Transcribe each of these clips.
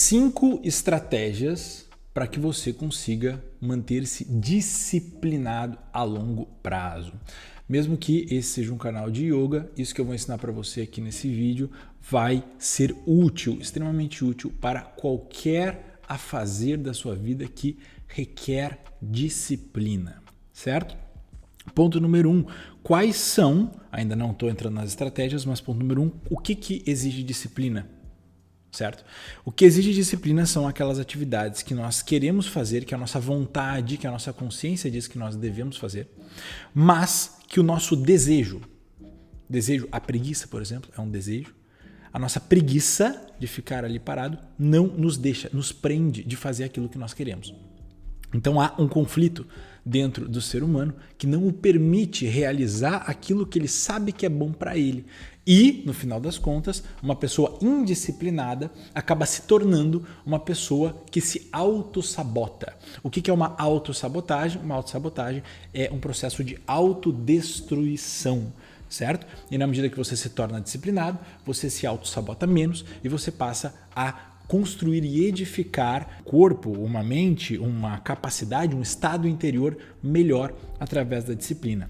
5 estratégias para que você consiga manter-se disciplinado a longo prazo. Mesmo que esse seja um canal de yoga, isso que eu vou ensinar para você aqui nesse vídeo vai ser útil, extremamente útil para qualquer afazer da sua vida que requer disciplina, certo? Ponto número 1, quais são, ainda não estou entrando nas estratégias, mas ponto número 1, o que exige disciplina? Certo? O que exige disciplina são aquelas atividades que nós queremos fazer, que a nossa vontade, que a nossa consciência diz que nós devemos fazer, mas que o nosso desejo, a preguiça, por exemplo, é um desejo, a nossa preguiça de ficar ali parado não nos deixa, nos prende de fazer aquilo que nós queremos. Então há um conflito dentro do ser humano que não o permite realizar aquilo que ele sabe que é bom para ele. E, no final das contas, uma pessoa indisciplinada acaba se tornando uma pessoa que se autossabota. O que é uma autossabotagem? Uma autossabotagem é um processo de autodestruição, certo? E na medida que você se torna disciplinado, você se autossabota menos e você passa a construir e edificar corpo, uma mente, uma capacidade, um estado interior melhor através da disciplina.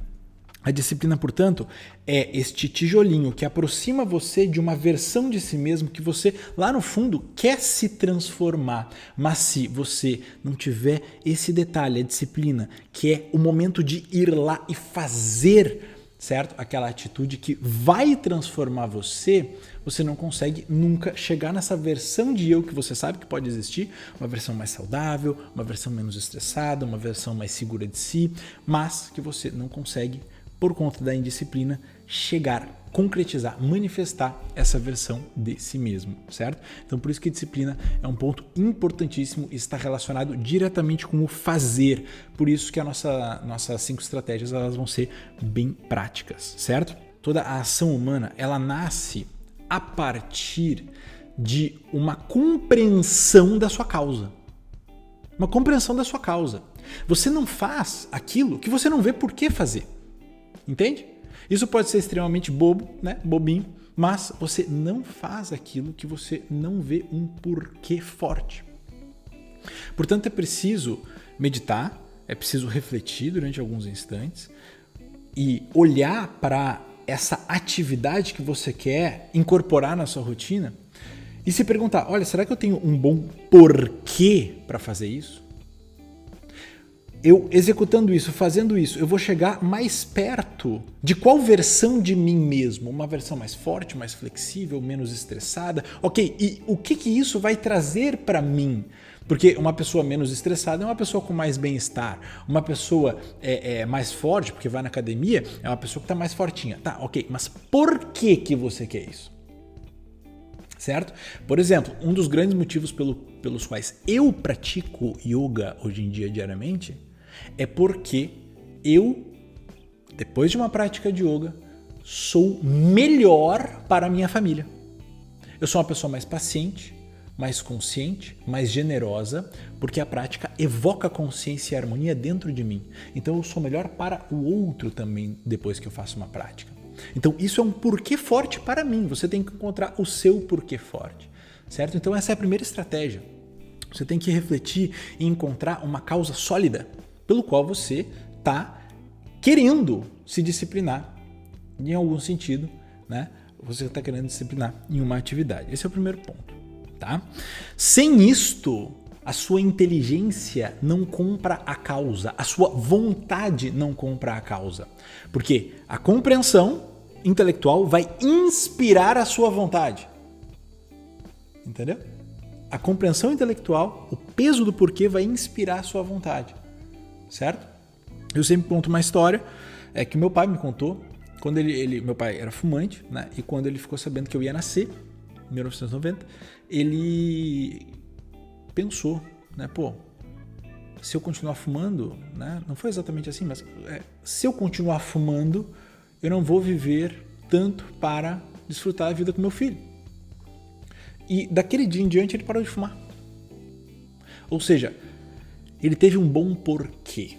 A disciplina, portanto, é este tijolinho que aproxima você de uma versão de si mesmo que você, lá no fundo, quer se transformar. Mas se você não tiver esse detalhe, a disciplina, que é o momento de ir lá e fazer, certo? Aquela atitude que vai transformar você, você não consegue nunca chegar nessa versão de eu que você sabe que pode existir, uma versão mais saudável, uma versão menos estressada, uma versão mais segura de si, mas que você não consegue, por conta da indisciplina, chegar, concretizar, manifestar essa versão de si mesmo, certo? Então, por isso que a disciplina é um ponto importantíssimo e está relacionado diretamente com o fazer. Por isso que nossas 5 estratégias elas vão ser bem práticas, certo? Toda a ação humana, ela nasce a partir de uma compreensão da sua causa. Uma compreensão da sua causa. Você não faz aquilo que você não vê por que fazer. Entende? Isso pode ser extremamente bobo, né? Bobinho, mas você não faz aquilo que você não vê um porquê forte. Portanto, é preciso meditar, é preciso refletir durante alguns instantes e olhar para essa atividade que você quer incorporar na sua rotina e se perguntar, olha, será que eu tenho um bom porquê para fazer isso? Eu executando isso, fazendo isso, eu vou chegar mais perto de qual versão de mim mesmo? Uma versão mais forte, mais flexível, menos estressada? Ok, e o que isso vai trazer para mim? Porque uma pessoa menos estressada é uma pessoa com mais bem-estar. Uma pessoa mais forte, porque vai na academia, é uma pessoa que está mais fortinha. Tá, ok, mas por que você quer isso? Certo? Por exemplo, um dos grandes motivos pelos quais eu pratico yoga hoje em dia diariamente é porque eu, depois de uma prática de yoga, sou melhor para a minha família. Eu sou uma pessoa mais paciente, mais consciente, mais generosa, porque a prática evoca consciência e harmonia dentro de mim. Então eu sou melhor para o outro também depois que eu faço uma prática. Então isso é um porquê forte para mim. Você tem que encontrar o seu porquê forte, certo? Então essa é a primeira estratégia. Você tem que refletir e encontrar uma causa sólida pelo qual você está querendo se disciplinar em algum sentido, né? Você está querendo disciplinar em uma atividade. Esse é o primeiro ponto, tá? Sem isto, a sua inteligência não compra a causa, a sua vontade não compra a causa. Porque a compreensão intelectual vai inspirar a sua vontade. Entendeu? A compreensão intelectual, o peso do porquê vai inspirar a sua vontade. Certo? Eu sempre conto uma história que meu pai me contou. Quando meu pai era fumante, né? E quando ele ficou sabendo que eu ia nascer, em 1990, ele pensou, né? Pô, se eu continuar fumando, né? Não foi exatamente assim, mas se eu continuar fumando, eu não vou viver tanto para desfrutar a vida com meu filho. E daquele dia em diante ele parou de fumar. Ou seja, ele teve um bom porquê.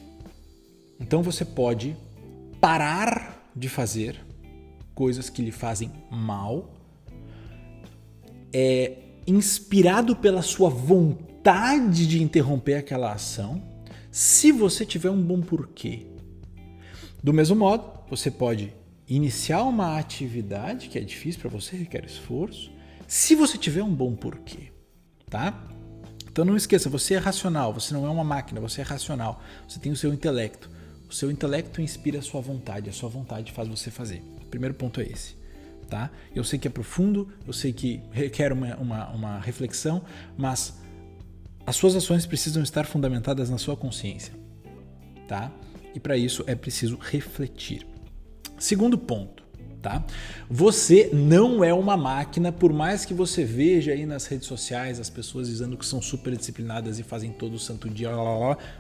Então você pode parar de fazer coisas que lhe fazem mal, inspirado pela sua vontade de interromper aquela ação, se você tiver um bom porquê. Do mesmo modo, você pode iniciar uma atividade que é difícil para você, requer esforço, se você tiver um bom porquê, tá? Então não esqueça, você é racional, você não é uma máquina, você é racional, você tem o seu intelecto. O seu intelecto inspira a sua vontade faz você fazer. O primeiro ponto é esse, tá? Eu sei que é profundo, eu sei que requer uma reflexão, mas as suas ações precisam estar fundamentadas na sua consciência, tá? E para isso é preciso refletir. Segundo ponto, tá? Você não é uma máquina, por mais que você veja aí nas redes sociais as pessoas dizendo que são super disciplinadas e fazem todo o santo dia.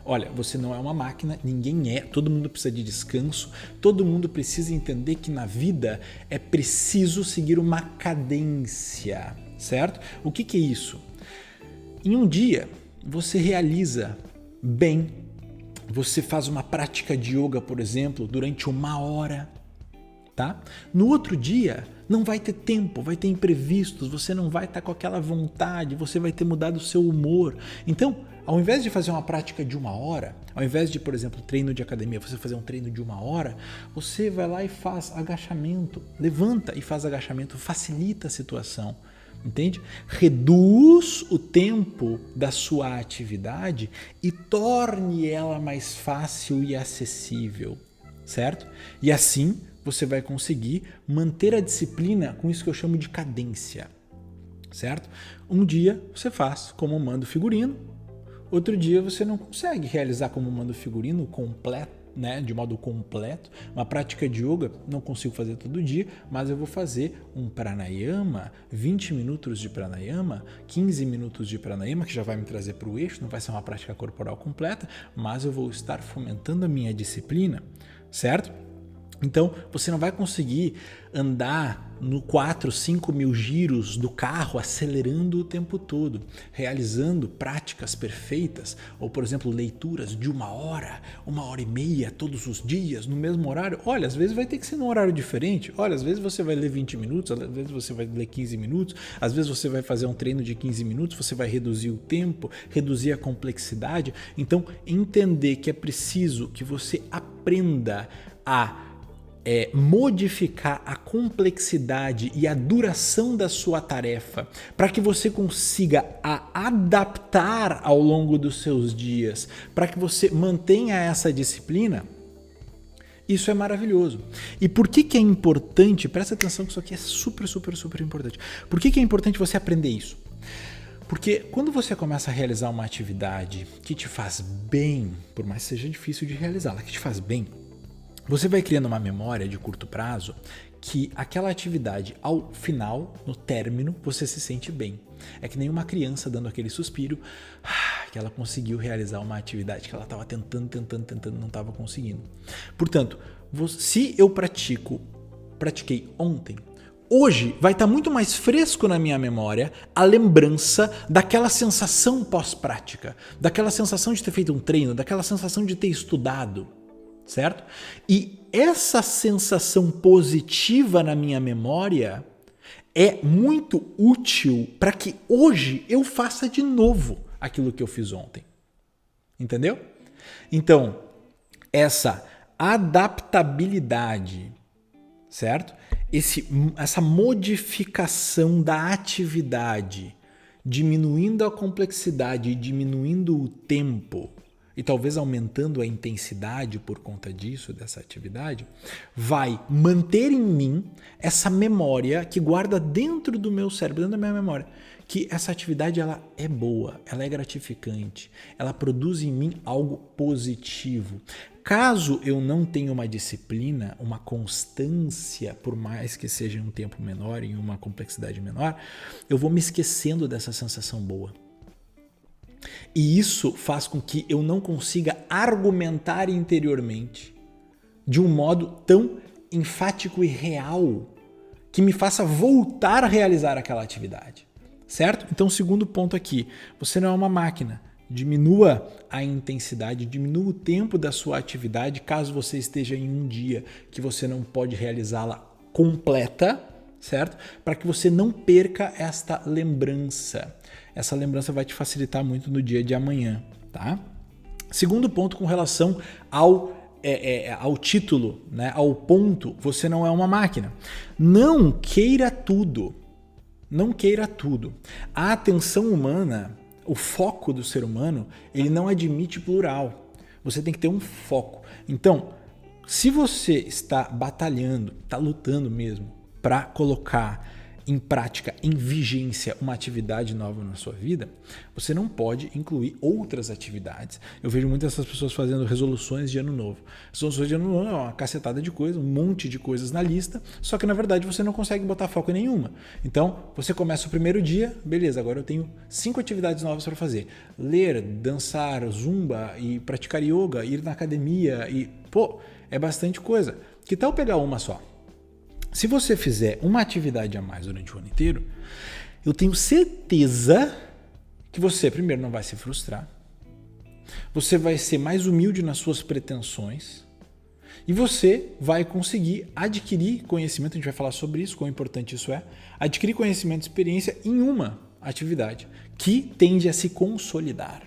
Olha, você não é uma máquina, ninguém é, todo mundo precisa de descanso, todo mundo precisa entender que na vida é preciso seguir uma cadência, certo? O que é isso? Em um dia, você realiza bem, você faz uma prática de yoga, por exemplo, durante 1 hora, tá? No outro dia, não vai ter tempo, vai ter imprevistos, você não vai estar com aquela vontade, você vai ter mudado o seu humor. Então, ao invés de fazer uma prática de 1 hora, ao invés de, por exemplo, treino de academia, você fazer um treino de 1 hora, você vai lá e faz agachamento, levanta e faz agachamento, facilita a situação. Entende? Reduz o tempo da sua atividade e torne ela mais fácil e acessível, certo? E assim você vai conseguir manter a disciplina com isso que eu chamo de cadência, certo? Um dia você faz como manda o figurino, outro dia você não consegue realizar como manda o figurino completo, né, de modo completo. Uma prática de yoga não consigo fazer todo dia, mas eu vou fazer um pranayama, 20 minutos de pranayama, 15 minutos de pranayama, que já vai me trazer para o eixo, não vai ser uma prática corporal completa, mas eu vou estar fomentando a minha disciplina, certo? Então, você não vai conseguir andar no 4, 5 mil giros do carro acelerando o tempo todo, realizando práticas perfeitas, ou, por exemplo, leituras de 1 hora, 1h30 todos os dias, no mesmo horário. Olha, às vezes vai ter que ser num horário diferente. Olha, às vezes você vai ler 20 minutos, às vezes você vai ler 15 minutos, às vezes você vai fazer um treino de 15 minutos, você vai reduzir o tempo, reduzir a complexidade. Então, entender que é preciso que você aprenda a modificar a complexidade e a duração da sua tarefa para que você consiga adaptar ao longo dos seus dias, para que você mantenha essa disciplina, isso é maravilhoso. E por que é importante? Presta atenção que isso aqui é super, super, super importante. Por que é importante você aprender isso? Porque quando você começa a realizar uma atividade que te faz bem, por mais que seja difícil de realizá-la, que te faz bem, você vai criando uma memória de curto prazo que aquela atividade, ao final, no término, você se sente bem. É que nem uma criança dando aquele suspiro que ela conseguiu realizar uma atividade que ela estava tentando, não estava conseguindo. Portanto, se eu pratiquei ontem, hoje vai estar muito mais fresco na minha memória a lembrança daquela sensação pós-prática, daquela sensação de ter feito um treino, daquela sensação de ter estudado. Certo? E essa sensação positiva na minha memória é muito útil para que hoje eu faça de novo aquilo que eu fiz ontem. Entendeu? Então, essa adaptabilidade, certo? Essa modificação da atividade, diminuindo a complexidade e diminuindo o tempo, e talvez aumentando a intensidade por conta disso, dessa atividade, vai manter em mim essa memória que guarda dentro do meu cérebro, dentro da minha memória, que essa atividade ela é boa, ela é gratificante, ela produz em mim algo positivo. Caso eu não tenha uma disciplina, uma constância, por mais que seja em um tempo menor, em uma complexidade menor, eu vou me esquecendo dessa sensação boa. E isso faz com que eu não consiga argumentar interiormente de um modo tão enfático e real que me faça voltar a realizar aquela atividade, certo? Então, segundo ponto aqui, você não é uma máquina. Diminua a intensidade, diminua o tempo da sua atividade caso você esteja em um dia que você não pode realizá-la completa, certo? Para que você não perca esta lembrança. Essa lembrança vai te facilitar muito no dia de amanhã, tá? Segundo ponto com relação ao título, né? Ao ponto, você não é uma máquina. Não queira tudo. Não queira tudo. A atenção humana, o foco do ser humano, ele não admite plural. Você tem que ter um foco. Então, se você está batalhando, está lutando mesmo para colocar em prática, em vigência, uma atividade nova na sua vida, você não pode incluir outras atividades. Eu vejo muitas dessas pessoas fazendo resoluções de ano novo. Resoluções de ano novo é uma cacetada de coisas, um monte de coisas na lista, só que na verdade você não consegue botar foco em nenhuma. Então, você começa o primeiro dia, beleza, agora eu tenho 5 atividades novas para fazer. Ler, dançar, zumba, e praticar yoga, ir na academia, e é bastante coisa. Que tal pegar uma só? Se você fizer uma atividade a mais durante o ano inteiro, eu tenho certeza que você, primeiro, não vai se frustrar, você vai ser mais humilde nas suas pretensões e você vai conseguir adquirir conhecimento, a gente vai falar sobre isso, quão importante isso é, adquirir conhecimento e experiência em uma atividade que tende a se consolidar.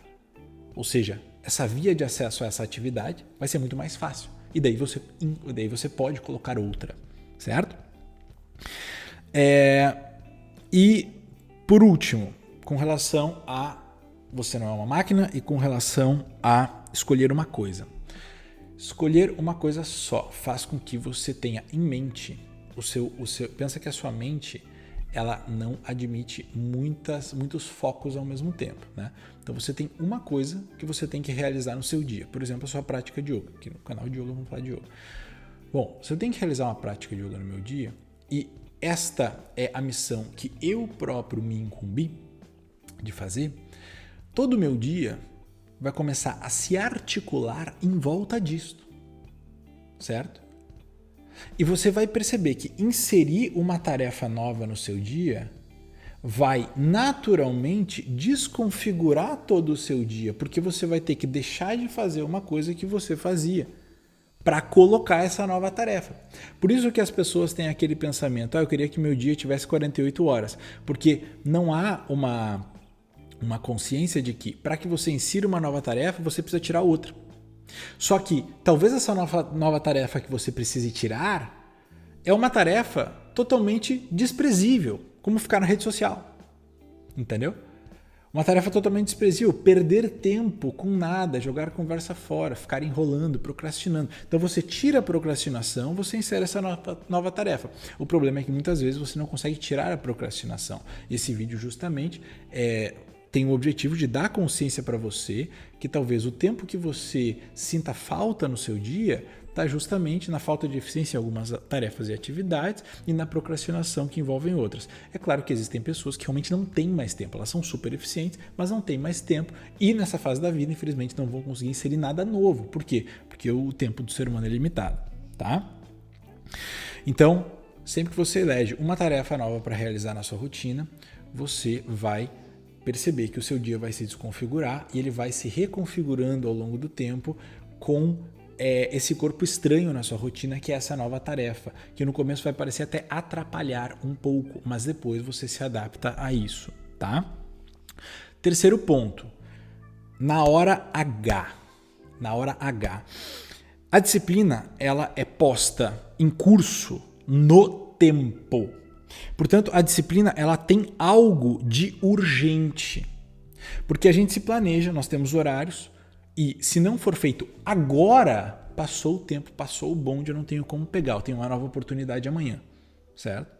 Ou seja, essa via de acesso a essa atividade vai ser muito mais fácil e daí você pode colocar outra. Certo? E por último, com relação a você não é uma máquina e com relação a escolher uma coisa. Escolher uma coisa só faz com que você tenha em mente pensa que a sua mente ela não admite muitos focos ao mesmo tempo, né? Então você tem uma coisa que você tem que realizar no seu dia. Por exemplo, a sua prática de yoga. Aqui no canal de yoga vamos falar de yoga. Bom, se eu tenho que realizar uma prática de yoga no meu dia e esta é a missão que eu próprio me incumbi de fazer, todo o meu dia vai começar a se articular em volta disto, certo? E você vai perceber que inserir uma tarefa nova no seu dia vai naturalmente desconfigurar todo o seu dia, porque você vai ter que deixar de fazer uma coisa que você fazia para colocar essa nova tarefa. Por isso que as pessoas têm aquele pensamento, eu queria que meu dia tivesse 48 horas, porque não há uma consciência de que para que você insira uma nova tarefa, você precisa tirar outra. Só que talvez essa nova tarefa que você precise tirar é uma tarefa totalmente desprezível, como ficar na rede social. Entendeu? Uma tarefa totalmente desprezível, perder tempo com nada, jogar a conversa fora, ficar enrolando, procrastinando. Então você tira a procrastinação, você insere essa nova tarefa. O problema é que muitas vezes você não consegue tirar a procrastinação. Esse vídeo justamente tem o objetivo de dar consciência para você que talvez o tempo que você sinta falta no seu dia está justamente na falta de eficiência em algumas tarefas e atividades e na procrastinação que envolvem outras. É claro que existem pessoas que realmente não têm mais tempo, elas são super eficientes, mas não têm mais tempo e nessa fase da vida, infelizmente, não vão conseguir inserir nada novo. Por quê? Porque o tempo do ser humano é limitado, tá? Então, sempre que você elege uma tarefa nova para realizar na sua rotina, você vai perceber que o seu dia vai se desconfigurar e ele vai se reconfigurando ao longo do tempo com esse corpo estranho na sua rotina, que é essa nova tarefa, que no começo vai parecer até atrapalhar um pouco, mas depois você se adapta a isso, tá? Terceiro ponto, na hora H. Na hora H. A disciplina, ela é posta em curso no tempo. Portanto, a disciplina, ela tem algo de urgente. Porque a gente se planeja, nós temos horários, e se não for feito agora, passou o tempo, passou o bonde, eu não tenho como pegar, eu tenho uma nova oportunidade amanhã, certo?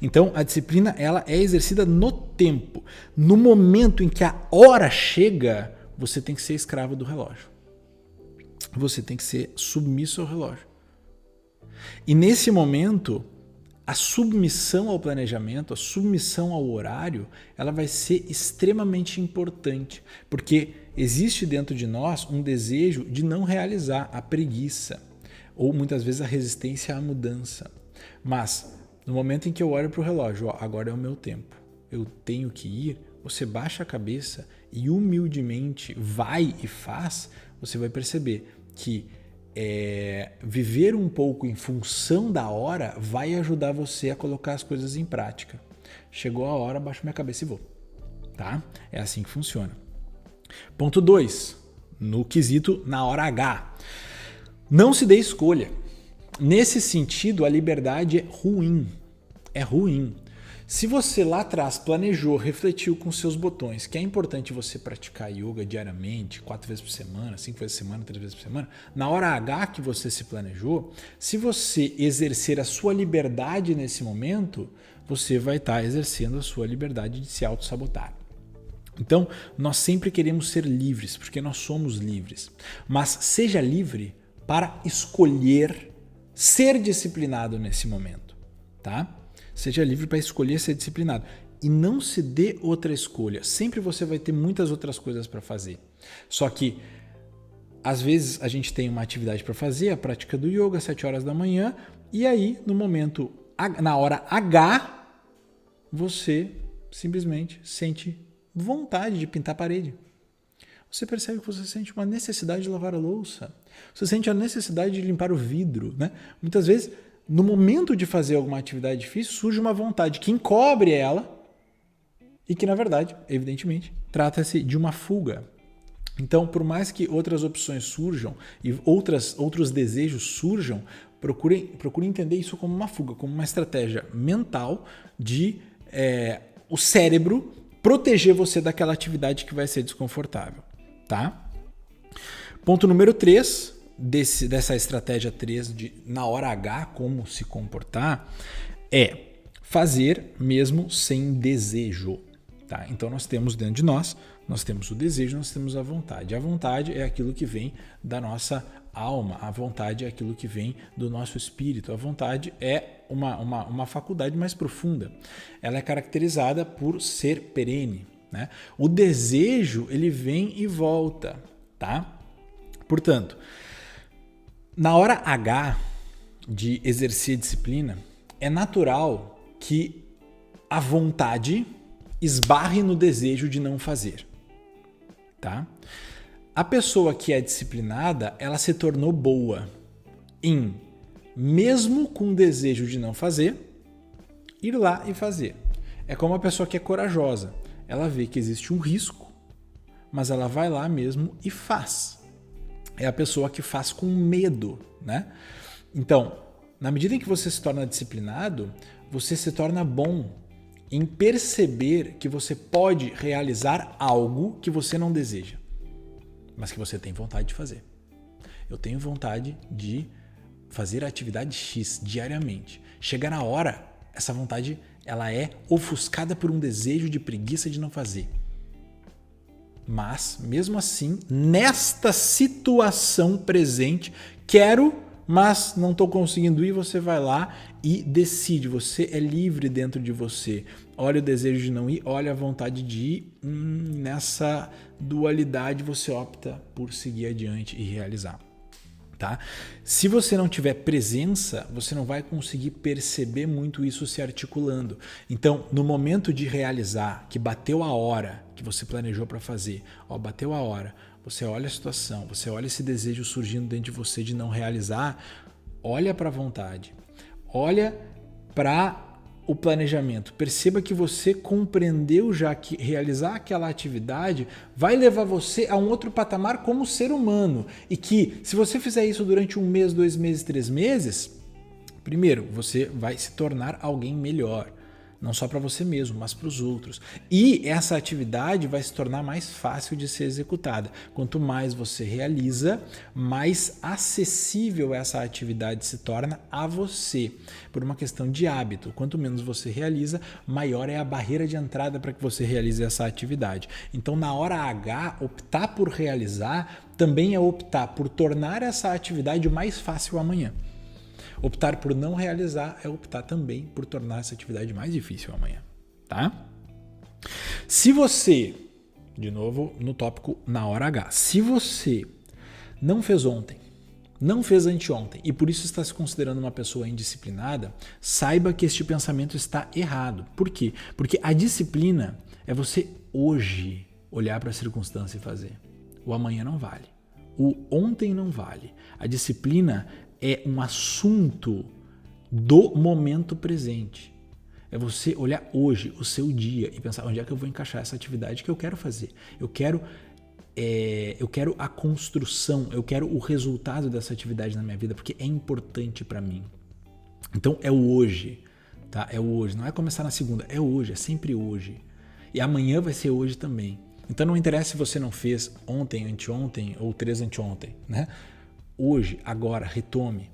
Então, a disciplina ela é exercida no tempo. No momento em que a hora chega, você tem que ser escravo do relógio. Você tem que ser submisso ao relógio. E nesse momento, a submissão ao planejamento, a submissão ao horário, ela vai ser extremamente importante, porque existe dentro de nós um desejo de não realizar, a preguiça, ou muitas vezes a resistência à mudança. Mas no momento em que eu olho para o relógio, agora é o meu tempo, eu tenho que ir, você baixa a cabeça e humildemente vai e faz, você vai perceber que viver um pouco em função da hora vai ajudar você a colocar as coisas em prática. Chegou a hora, baixo minha cabeça e vou. Tá? É assim que funciona. Ponto 2. No quesito na hora H. Não se dê escolha. Nesse sentido, a liberdade é ruim. É ruim. Se você lá atrás planejou, refletiu com seus botões que é importante você praticar yoga diariamente, 4 vezes por semana, 5 vezes por semana, 3 vezes por semana, na hora H que você se planejou, se você exercer a sua liberdade nesse momento, você vai estar exercendo a sua liberdade de se auto-sabotar. Então, nós sempre queremos ser livres, porque nós somos livres. Mas seja livre para escolher ser disciplinado nesse momento, tá? Seja livre para escolher ser disciplinado. E não se dê outra escolha. Sempre você vai ter muitas outras coisas para fazer. Só que, às vezes, a gente tem uma atividade para fazer, a prática do yoga, às 7 horas da manhã, e aí, no momento, na hora H, você simplesmente sente vontade de pintar a parede. Você percebe que você sente uma necessidade de lavar a louça. Você sente a necessidade de limpar o vidro, né? Muitas vezes, no momento de fazer alguma atividade difícil, surge uma vontade que encobre ela e que, na verdade, evidentemente, trata-se de uma fuga. Então, por mais que outras opções surjam e outros desejos surjam, procure entender isso como uma fuga, como uma estratégia mental de o cérebro proteger você daquela atividade que vai ser desconfortável. Tá? Ponto número 3 dessa estratégia 3 de na hora H como se comportar é fazer mesmo sem desejo. Tá? Então nós temos dentro de nós temos o desejo, nós temos a vontade. A vontade é aquilo que vem da nossa alma, a vontade é aquilo que vem do nosso espírito. A vontade é uma faculdade mais profunda. Ela é caracterizada por ser perene. Né? O desejo, ele vem e volta, tá? Portanto, na hora H de exercer disciplina, é natural que a vontade esbarre no desejo de não fazer, tá? A pessoa que é disciplinada, ela se tornou boa em, mesmo com desejo de não fazer, ir lá e fazer. É como a pessoa que é corajosa. Ela vê que existe um risco, mas ela vai lá mesmo e faz. É a pessoa que faz com medo, né? Então, na medida em que você se torna disciplinado, você se torna bom em perceber que você pode realizar algo que você não deseja, mas que você tem vontade de fazer. Eu tenho vontade de fazer a atividade X diariamente. Chega na hora, essa vontade ela é ofuscada por um desejo de preguiça de não fazer. Mas, mesmo assim, nesta situação presente, quero, mas não estou conseguindo ir, você vai lá e decide. Você é livre dentro de você. Olha o desejo de não ir, olha a vontade de ir. Nessa dualidade, você opta por seguir adiante e realizar. Tá? Se você não tiver presença, você não vai conseguir perceber muito isso se articulando. Então, no momento de realizar, que bateu a hora que você planejou para fazer, bateu a hora, você olha a situação, você olha esse desejo surgindo dentro de você de não realizar, olha para a vontade, olha para o planejamento. Perceba que você compreendeu já que realizar aquela atividade vai levar você a um outro patamar como ser humano. E que se você fizer isso durante 1 mês, 2 meses, 3 meses, primeiro, você vai se tornar alguém melhor. Não só para você mesmo, mas para os outros. E essa atividade vai se tornar mais fácil de ser executada. Quanto mais você realiza, mais acessível essa atividade se torna a você, por uma questão de hábito. Quanto menos você realiza, maior é a barreira de entrada para que você realize essa atividade. Então, na hora H, optar por realizar também é optar por tornar essa atividade mais fácil amanhã. Optar por não realizar é optar também por tornar essa atividade mais difícil amanhã, tá? Se você, de novo no tópico na hora H, se você não fez ontem, não fez anteontem e por isso está se considerando uma pessoa indisciplinada, saiba que este pensamento está errado. Por quê? Porque a disciplina é você hoje olhar para a circunstância e fazer. O amanhã não vale. O ontem não vale. A disciplina é um assunto do momento presente. É você olhar hoje, o seu dia, e pensar onde é que eu vou encaixar essa atividade que eu quero fazer. Eu quero a construção, eu quero o resultado dessa atividade na minha vida, porque é importante para mim. Então é o hoje, tá? É o hoje. Não é começar na segunda, é hoje, é sempre hoje. E amanhã vai ser hoje também. Então não interessa se você não fez ontem, anteontem ou 3 anteontem, né? Hoje, agora, retome.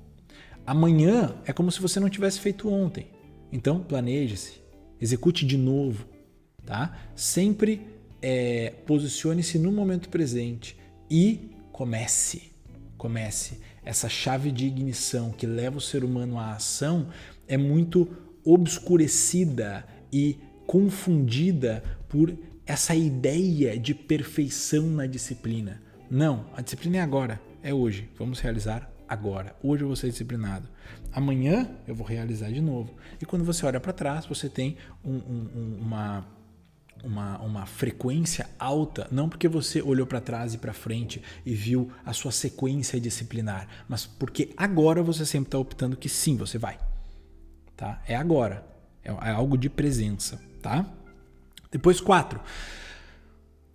Amanhã é como se você não tivesse feito ontem. Então, planeje-se, execute de novo, tá? Sempre posicione-se no momento presente e comece. Essa chave de ignição que leva o ser humano à ação é muito obscurecida e confundida por essa ideia de perfeição na disciplina. Não, a disciplina é agora, é hoje. Vamos realizar agora. Hoje eu vou ser disciplinado. Amanhã eu vou realizar de novo. E quando você olha para trás, você tem uma frequência alta, não porque você olhou para trás e para frente e viu a sua sequência disciplinar, mas porque agora você sempre está optando que sim, você vai. Tá? É agora. É algo de presença. Tá? Depois 4.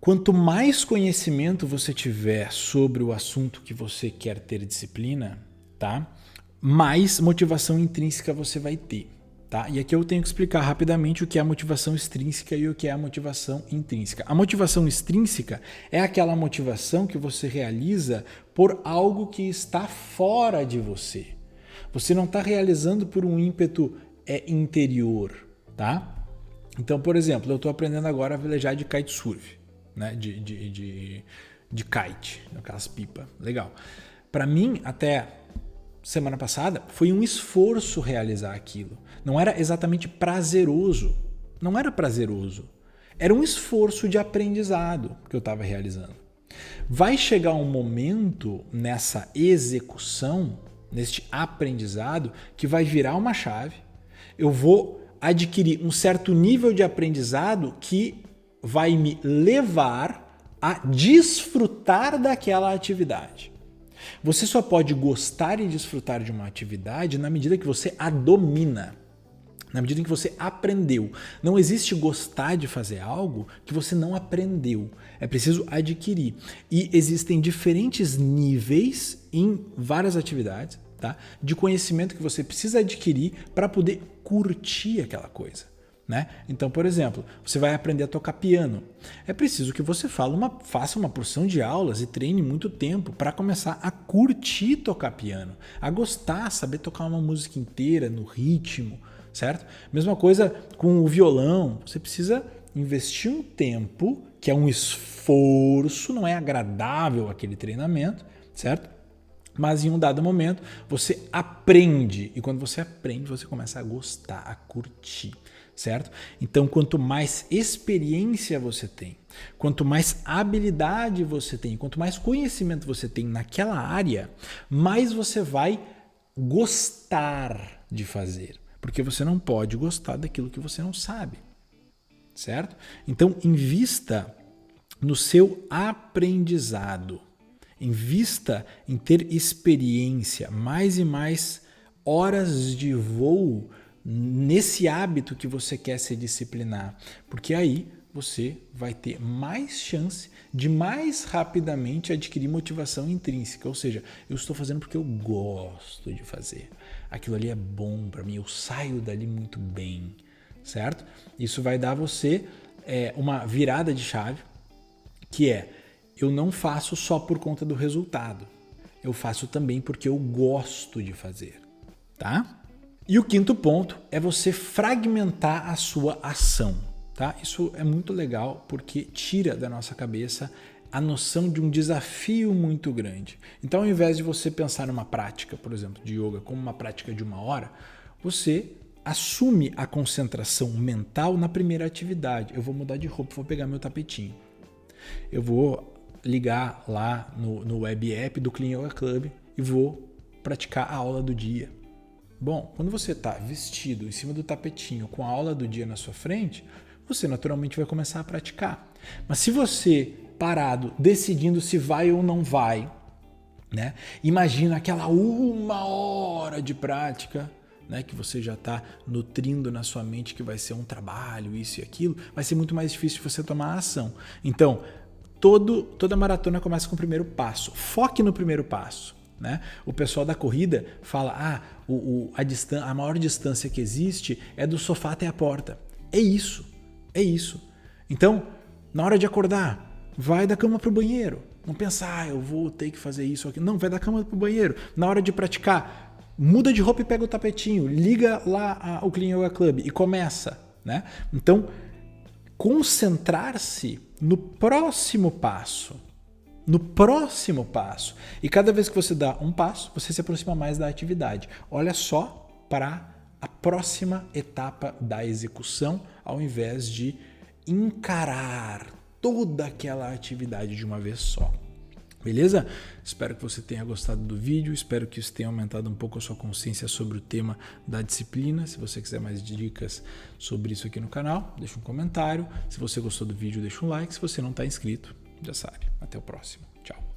Quanto mais conhecimento você tiver sobre o assunto que você quer ter disciplina, tá? Mais motivação intrínseca você vai ter. Tá? E aqui eu tenho que explicar rapidamente o que é a motivação extrínseca e o que é a motivação intrínseca. A motivação extrínseca é aquela motivação que você realiza por algo que está fora de você. Você não está realizando por um ímpeto interior. Tá? Então, por exemplo, eu estou aprendendo agora a velejar de kitesurf, né? de kite, aquelas pipas. Legal. Para mim, até semana passada, foi um esforço realizar aquilo. Não era exatamente prazeroso. Não era prazeroso. Era um esforço de aprendizado que eu estava realizando. Vai chegar um momento nessa execução, neste aprendizado, que vai virar uma chave. Eu vou adquirir um certo nível de aprendizado que vai me levar a desfrutar daquela atividade. Você só pode gostar e desfrutar de uma atividade na medida que você a domina, na medida em que você aprendeu. Não existe gostar de fazer algo que você não aprendeu. É preciso adquirir. E existem diferentes níveis em várias atividades, tá? De conhecimento que você precisa adquirir para poder curtir aquela coisa. Né? Então, por exemplo, você vai aprender a tocar piano. É preciso que você faça uma porção de aulas e treine muito tempo para começar a curtir tocar piano, a gostar, saber tocar uma música inteira no ritmo, certo? Mesma coisa com o violão. Você precisa investir um tempo, que é um esforço, não é agradável aquele treinamento, certo? Mas em um dado momento você aprende, e quando você aprende, você começa a gostar, a curtir, certo? Então, quanto mais experiência você tem, quanto mais habilidade você tem, quanto mais conhecimento você tem naquela área, mais você vai gostar de fazer, porque você não pode gostar daquilo que você não sabe, certo? Então, invista no seu aprendizado. Invista em ter experiência, mais e mais horas de voo nesse hábito que você quer se disciplinar, porque aí você vai ter mais chance de mais rapidamente adquirir motivação intrínseca, ou seja, eu estou fazendo porque eu gosto de fazer. Aquilo ali é bom para mim, eu saio dali muito bem, certo? Isso vai dar a você uma virada de chave, que é: eu não faço só por conta do resultado. Eu faço também porque eu gosto de fazer, tá? E o quinto ponto é você fragmentar a sua ação, tá? Isso é muito legal porque tira da nossa cabeça a noção de um desafio muito grande. Então, ao invés de você pensar numa prática, por exemplo, de yoga como uma prática de 1 hora, você assume a concentração mental na primeira atividade. Eu vou mudar de roupa, vou pegar meu tapetinho. Eu vou ligar lá no web app do Clean Yoga Club e vou praticar a aula do dia. Bom, quando você está vestido em cima do tapetinho com a aula do dia na sua frente, você naturalmente vai começar a praticar. Mas se você parado, decidindo se vai ou não vai, né? Imagina aquela 1 hora de prática, né, que você já está nutrindo na sua mente que vai ser um trabalho, isso e aquilo, vai ser muito mais difícil de você tomar ação. Então, toda maratona começa com o primeiro passo. Foque no primeiro passo. Né? O pessoal da corrida fala, a maior distância que existe é do sofá até a porta. É isso. Então, na hora de acordar, vai da cama para o banheiro. Não pensa, eu vou ter que fazer isso aqui. Não, vai da cama para o banheiro. Na hora de praticar, muda de roupa e pega o tapetinho. Liga lá o Clean Yoga Club e começa. Né? Então, concentrar-se no próximo passo. E cada vez que você dá um passo, você se aproxima mais da atividade. Olha só para a próxima etapa da execução, ao invés de encarar toda aquela atividade de uma vez só. Beleza? Espero que você tenha gostado do vídeo, espero que isso tenha aumentado um pouco a sua consciência sobre o tema da disciplina. Se você quiser mais dicas sobre isso aqui no canal, deixa um comentário. Se você gostou do vídeo, deixa um like. Se você não está inscrito, já sabe. Até o próximo. Tchau.